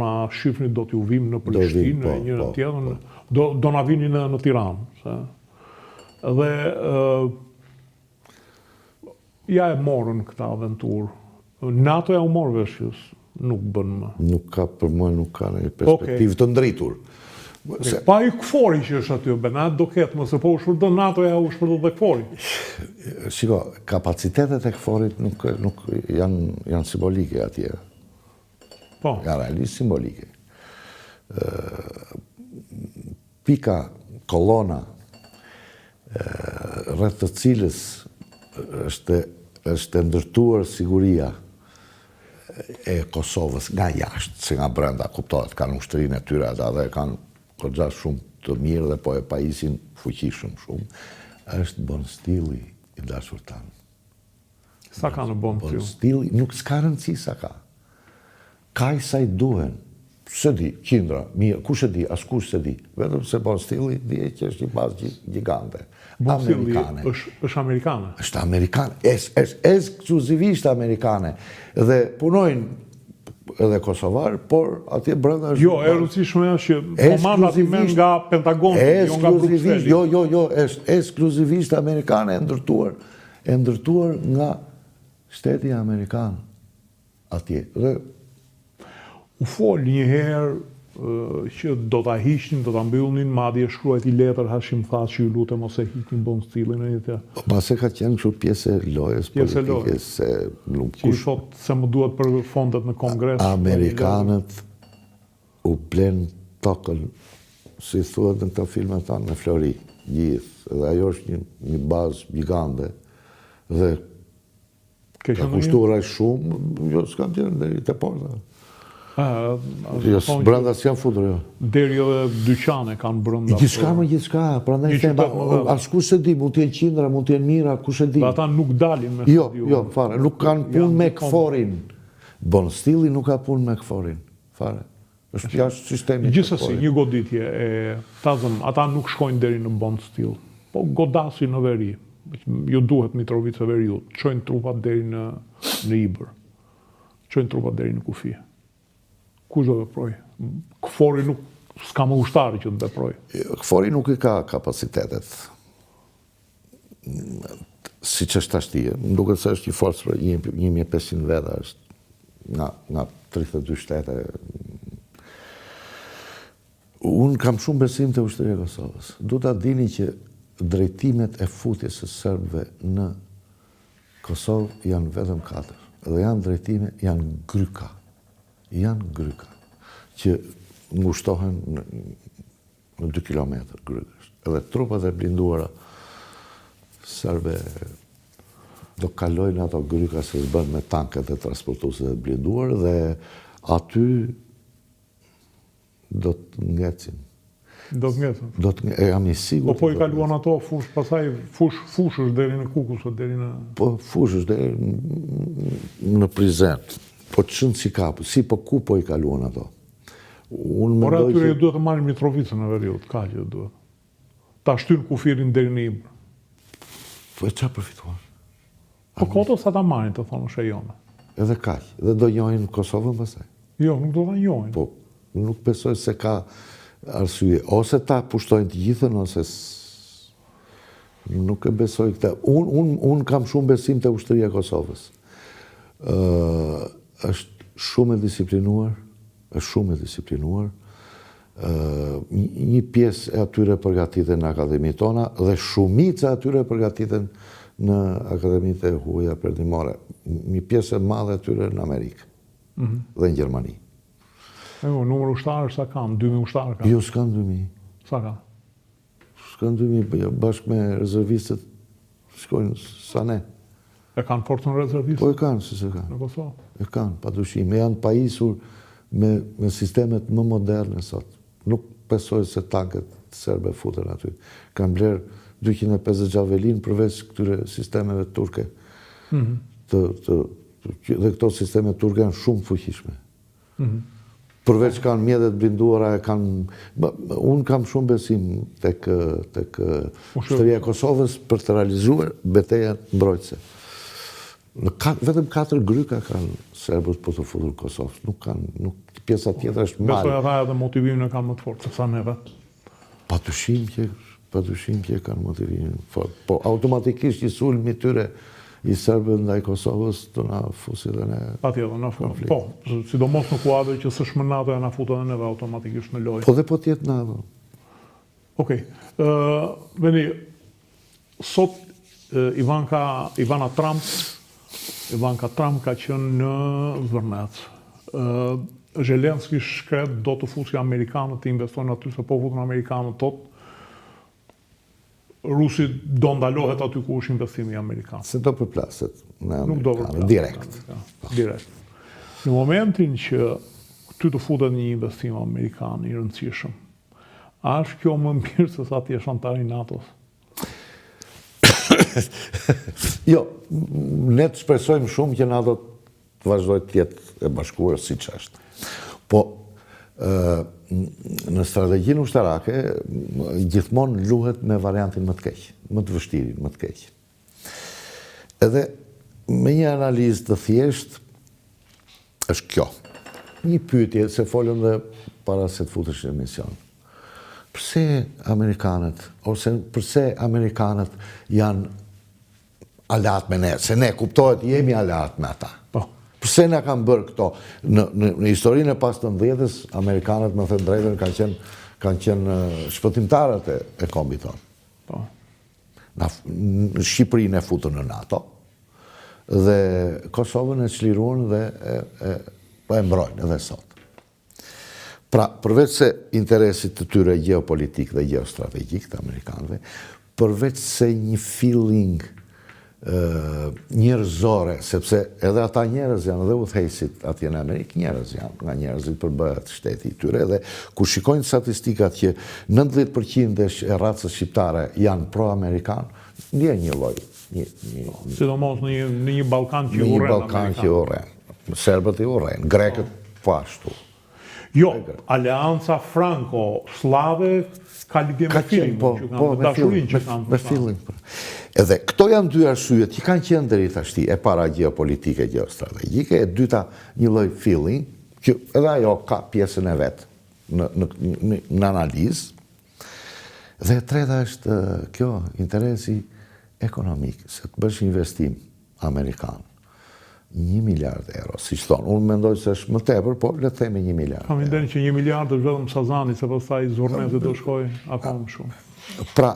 Ma shifni do t'ju vim në Prishtinë, në njërën tjetën, do na vini në Tiranë. Dhe ja e morën këta aventurë. NATO ja u morë veshjës, nuk bën më. Nuk ka, për mua nuk ka në perspektivë të ndritur. Pa i këfori që është aty, Benat do ketë më, se po u shpërdon NATO ja u shpërdon dhe këfori. Shiko, kapacitetet e këforit nuk janë simbolike atje. Po. Janë realisht simbolike. Pika, kolona, rreth të cilës është ndërtuar siguria e Kosovës nga jashtë, se nga brenda kuptohet, kanë ushtërinë e tyre ata dhe kanë goxha shumë të mirë dhe po e pajisin fuqishëm shumë, është Bon Stili i dashur tanë. Sa ka në Bon Bon Stili, nuk s'ka rëndësi sa ka. Kaj sa i duhen, se di, qindra, mirë, kush e di, as kush se di, vetëm se Bon Stili di që është një bazë gjigante. Bon Stili është amerikane? është amerikane, është ekskluzivisht amerikane, dhe punojnë edhe Kosovar, por atje brenda është... Jo, e rëndësishme është që komanda ti merr nga Pentagoni, jo nga Bruxelli. Jo, është ekskluzivisht amerikane, e ndërtuar nga shteti amerikan atje. Dhe u fol një herë që do ta hiqnin, do ta mbyllnin, madje shkruajt i letër Hashim Thaçi, ju lutem mos e hiqnin Bon Stilin e jetë. Pase ka qenë kështu pjesë e lojës politike, se nuk që i thot se më duhet për fondet në Kongres. Amerikanët u blen tokën, si thuhet në këto filmet tanë, në Flori, gjithë, dhe ajo është një bazë gigante, dhe ka kushtuar aq shumë, jo s'kam qenë deri te porta. Brenda s'janë futur, jo. Deri edhe dyqane kanë brenda. Gjithçka, prandaj them, askush se di, mund të jenë qindra, mund të jenë mira, kush e di. Ata nuk dalin me stadium. Jo, fare, nuk kanë punë me këforin. Bon Stili nuk ka punë me këforin, fare. Është jashtë sistemit. Gjithsesi, një goditje ata nuk shkojnë deri në Bon Stil, po godasin në veri. Ju duhet Mitrovica Veriut, çojnë trupat deri në Ibër. Çojnë trupat deri në Kufi. Kush do veproj? Këfori nuk s'ka më ushtarë që të veproj. Këfori nuk i ka kapacitetet. Si që është ashtie, më duket se është një forcë për 1500 veta, është nga 32 shtete. Unë kam shumë besim të ushtëria e Kosovës. Du ta dini që drejtimet e futjes së serbëve në Kosovë janë vetëm 4. Dhe janë drejtime, janë gryka. Që ngushtohen në 2 kilometër grykës. Edhe trupat e blinduara serbe do kalojnë ato gryka se s'bën me tanket e transportuese të blinduar dhe aty do të ngecin. Do të ngecin? Jam i sigurt. Po i kaluan ato fush, pastaj fushësh deri në Kukus, deri në... Po fushësh deri në Prizren. Po të shënë si kapë, si po ku po i kaluan ato. Por atyre duhet të marrin Mitrovicën në Veriut, ka që duhet. Ta shtynë Kufirin deri në Ibër. Po e qa përfituar? Po koto sa ta marrin, të thonë shejone. Edhe kaq, dhe do njohin Kosovën pastaj. Jo, nuk do ta njohin. Po, nuk besoj se ka arsye. Ose ta pushtojnë të gjithën, ose nuk e besoj këta. Unë kam shumë besim të ushtëria e Kosovës. Është shumë e disiplinuar, një pjesë e atyre përgatiten në akademi tona dhe shumica atyre përgatiten në akademitë e huaja perëndimore. Një pjesë e madhe atyre në Amerikë dhe në Gjermani. Numër ushtarë sa kanë? 2000 ushtarë kanë? Jo, s'kanë 2000. Sa kanë? S'kanë 2000, bashkë me rezervistët shkojnë sa ne. E kanë forcën rezervistë? Po e kanë, si se kanë. Në Kosovë? E kanë, pa dushim. E janë pajisur me sistemet më moderne sot. Nuk besoj se tanket serbe futen aty. Kanë blerë 250 javelin përveç këtyre sistemeve turke. Dhe këto sisteme turke janë shumë fuqishme. Përveç kanë mjetet blinduara, unë kam shumë besim tek ushtëria e Kosovës për të realizuar betejën mbrojtëse. Vetëm 4 gryka kanë serbët po të futur Kosovës. Nuk pjesa tjetër është mal. Besoj ata edhe motivimin e kanë më të fortë se sa neve. Patyshim që kanë motivimin fort. Po automatikisht i sulmi tyre i serbëve ndaj Kosovës të na fusi dhe ne. Patjetër, na fusi. Po, sidomos në kuadër që s'është më NATO na futet edhe neve automatikisht në lojë. Po dhe po tjetë NATO. Okej. Veni, sot Ivana Trump ka qenë në Zvërnec. Zelenski shkret do të fusi Amerikanët të investojnë aty, se po futën Amerikanët tot. Rusi do ndalohet aty ku është investimi Amerikan. Se do përplaset në Amerikanë, direkt. Në momentin që ty të futet një investim Amerikan i rëndësishëm, a është kjo më mirë se sa ti jesh antar i NATO-s? Jo, ne të shpresojmë shumë që NATO të vazhdoj të jetë e bashkuar siç është. Po, në strategjinë ushtarake, gjithmonë luhet me variantin më të keq, më të vështirin, më të keq. Edhe me një analizë të thjeshtë është kjo. Një pyetje, se folëm dhe para se të futesh në emision. Përse Amerikanët janë alat me ne? Se ne kuptohet jemi alat me ata. Përse ne kanë bërë këto? Në historinë e pas të 90-ës, Amerikanët, me thënë drejtën, kanë qenë shpëtimtarët e kombit tonë. Në Shqipërinë e futën në NATO, dhe Kosovën e çliruan dhe e mbrojnë edhe sot. Pra, përveç se interesit të tyre geopolitik dhe geostrategjik të Amerikanëve, përveç se një feeling njerëzore, sepse edhe ata njerëz janë, edhe udhëheqësit atje në Amerikë njerëz janë, nga njerëzit përbëhet shteti i tyre, dhe kur shikojnë statistikat që 90% e racës shqiptare janë pro-amerikan, ndjen një lloj. Sidomos në një Ballkan që urren. Në një Ballkan që urren. Serbët i urren, grekët po ashtu. Jo, aleanca franco-slave ka lidhje me feeling, me dashurinë që kanë. Me feeling. Edhe këto janë dy arsyet që kanë qenë deri tashti, e para geopolitike, geostrategjike, e dyta një lloj feeling, që edhe ajo ka pjesën e vet në analizë. Dhe e treta është kjo, interesi ekonomik, se të bësh investim amerikan. 1 miliard euro, si që thonë. Unë mendoj se është më tepër, po le të themi 1 miliard. Kam idenë që 1 miliard është vetëm Sazani, se pastaj Zvërneci do shkoj akoma më shumë. Pra,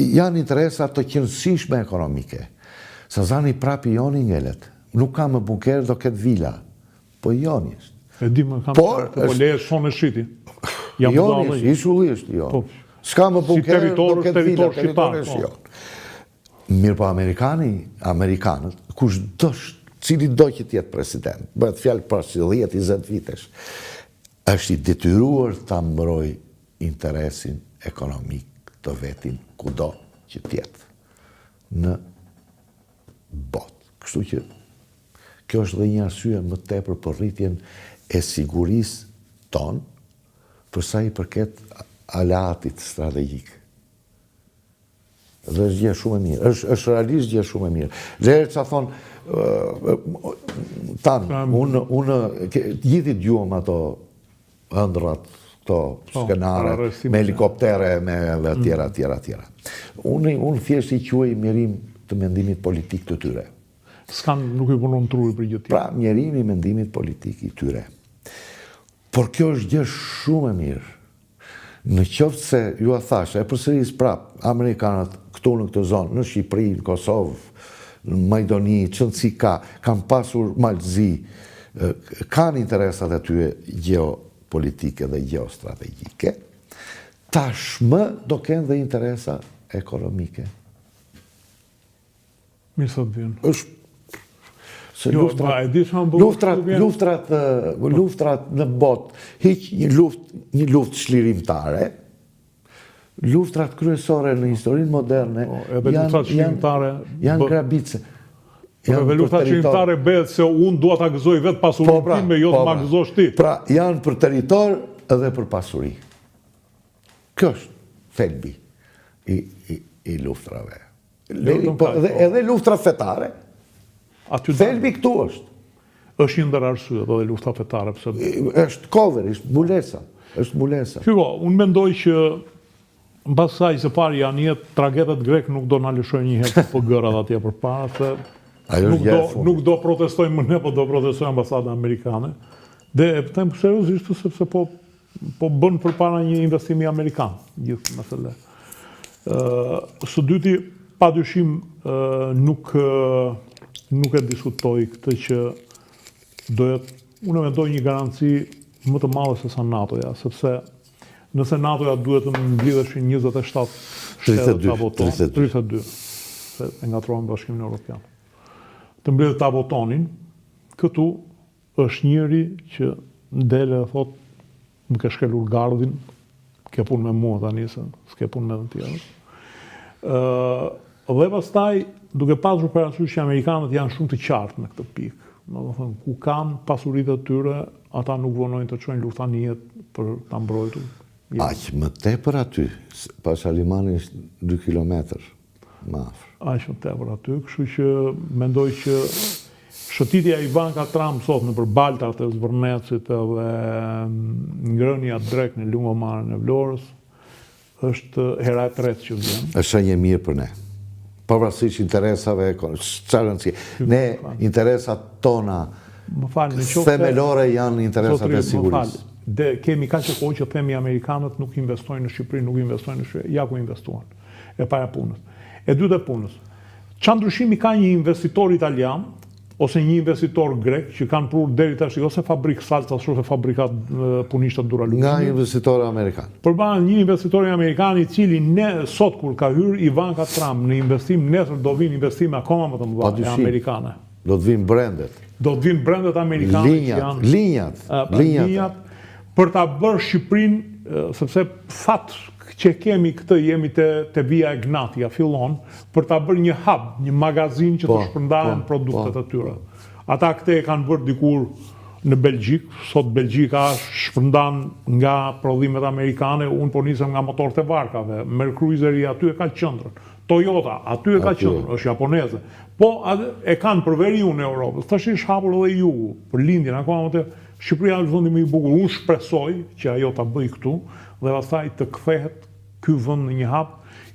janë interesa të qëndësishme ekonomike. Sazani prapi joni ngelet. Nuk ka më bunker, do ketë vila. Po joni është. E di më kam po leje shonë e shqiti. Joni është, i shulli është joni. S'ka më bunker, do ketë vila, territori është joni. Mirë po Amerikanët, kush dështë, cili do që tjetë president, bëhet fjalë për 10-20 vitesh, është i detyruar të mbroj interesin ekonomik të vetin kudo që tjetë në botë. Kështu që kjo është dhe një arsye më tepër për rritjen e sigurisë tonë, përsa i përket aleatit strategjik. Dhe është gjë shumë e mirë. Është realisht gjë shumë e mirë. Lërë që a thonë, unë gjithi djuëm ato ëndrat, këto skenare, me helikoptere, me tjera. Unë thjesht i quaj mjerim të mendimit politik të tyre. Nuk i punon truri për gjithë tjera. Pra, mjerim i mendimit politik i tyre. Por kjo është gjë shumë e mirë. Në qoftë se ju a thashe, e përsëris prap, Amerikanët këtu në këtë zonë, në Shqipëri, në Kosovë, në Majdoni, qëndësi kanë pasur malëzi, kanë interesat e tyre geopolitike dhe geostrategjike, tashmë do kenë dhe interesa ekonomike. Mirë sot vjen. Luftrat në botë, hiq një luftë çlirimtare, luftrat kryesore në historinë moderne janë grabice. Edhe luftrat çlirimtare bëhet se unë dua ta gëzoj vetë pasurinë time, jo të ma gëzosh ti. Pra, janë për territor edhe për pasuri. Kjo është thelbi i luftrave. Edhe luftrat fetare, Thelbi këtu është. Është një ndër arsyet edhe lufta fetare pse Është cover, është mbulesa. Është mbulesa. Shiko, unë mendoj që mbas kësaj se pari janë jetë tragedet grek nuk do na lëshojnë një herë po gërat atje përpara se nuk do protestojmë më ne, po do protestojë ambasada amerikane. Dhe e them seriozisht sepse po bën përpara një investimi amerikan gjithë mesele. Së dyti, padyshim nuk e diskutoj këtë që unë mendoj një garanci më të madhe se sa NATO-ja, sepse nëse NATO-ja duhet të mblidheshin 27 shtetet ta votonin, 32, se e ngatrohen Bashkimin Evropian. Të mblidhet ta votonin, këtu është njëri që ndele dhe thot, më ke shkelur gardhin, ke punë me mua tani, se s'ke punë me të tjerët. Dhe pastaj, duke pasur parasysh që amerikanët janë shumë të qartë në këtë pikë. Do të thënë, ku kanë pasuritë të tyre, ata nuk vonojnë të çojnë luftanijet për ta mbrojtur. Aq më tepër aty, pas Alimani është 2 kilometër më afër. Aq më tepër aty, kështu që mendoj që shëtitja e Ivanka Trump sot nëpër baltat e Zvërnecit dhe ngrënia drek në lungomaren e Vlorës është hera e tretë që vjen. Është shenjë mirë për ne. Pavarësisht interesave, ne interesat tona themelore janë interesat e sigurisë. Dhe kemi kaq kohë që themi amerikanët nuk investojnë në Shqipëri, nuk investojnë në Shqipëri, ja ku investuan. E para punës. E dyta punës. Çfarë ndryshimi ka një investitor italian ose një investitor grek që kanë prur deri tash ose fabrikë salca ose fabrikat punishtë duralumini. Nga investitor amerikan. Përballë një investitor amerikan i cili sot kur ka hyrë Ivanka Trump në investim, nesër do vinë investime akoma më të mëdha amerikane. Do të vinë brendet. Do të vinë brendet amerikane. Linjat. Për ta bërë Shqipërinë, sepse fat që kemi këtë, jemi te via e Gnatia, fillon, për ta bërë një hub, një magazin që të shpërndahen produktet e tyre. Ata këtë e kanë bërë dikur në Belgjik, sot Belgjika shpërndan nga prodhimet amerikane, unë po nisem nga motorët e varkave, Mercruiseri aty e ka qendrën, Toyota aty e ka qendrën, është japoneze. Po e kanë për veriun në Europës, tash është hapur edhe jugu, për lindjen akoma më të Shqipëria është vendi më i bukur. Unë shpresoj që ajo ta bëj këtu dhe pastaj të kthehet ky vend në një hap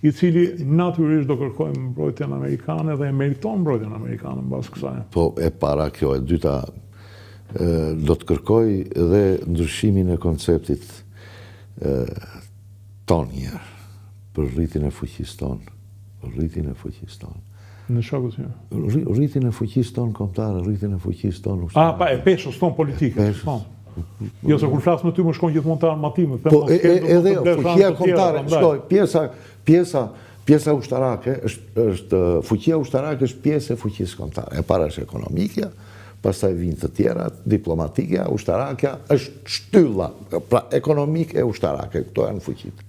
i cili natyrisht do kërkojë mbrojtjen amerikane dhe e meriton mbrojtjen amerikane mbas kësaj. Po e para kjo, e dyta do të kërkoj edhe ndryshimin e konceptit ton njërë për rritin e fuqisë tonë. Në shokët që? Rritin e fuqisë tonë kombëtare, rritin e fuqisë tonë ushtarake. Pa, e peshës tonë politike. Jo, se kur flasë me ty më shkon gjithmonë të armatime. Po, edhe fuqia kombëtare, pjesa ushtarake, fuqia ushtarake është pjesë e fuqisë kombëtare. E para është ekonomikja, pastaj vijnë të tjera, diplomatikja, ushtarakja, është shtylla, pra ekonomik e ushtarake, këto janë fuqitë.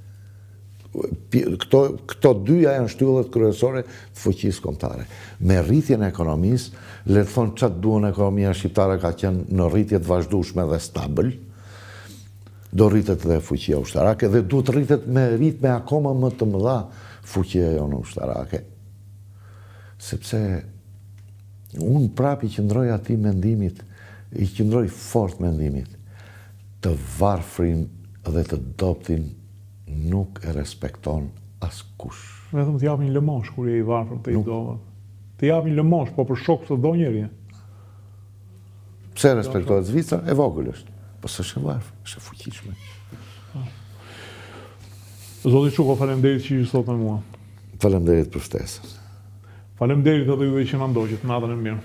Këto dyja janë shtyllet kryesore të fuqisë kombëtare. Me rritjen e ekonomisë, le të thonë çfarë duan ekonomia shqiptare ka qenë në rritje të vazhdueshme dhe stabil, do rritet dhe fuqia ushtarake dhe duhet rritet me ritme akoma më të mëdha fuqia jonë ushtarake. Sepse unë prap i qëndroj atij mendimit, i qëndroj fort mendimit, të varfrin dhe të dobtin nuk e respekton askush. Vetëm të japin lëmosh kur je i varfër të i dove. Të japin lëmosh, po për shok të do njeri. Pse respektohet Zvicra? E vogël është. Po s'është e varfër, është e fuqishme. Zoti Çuko, faleminderit që ishit sot me mua. Faleminderit për ftesën. Faleminderit edhe juve që na ndoqët, natën e mirë.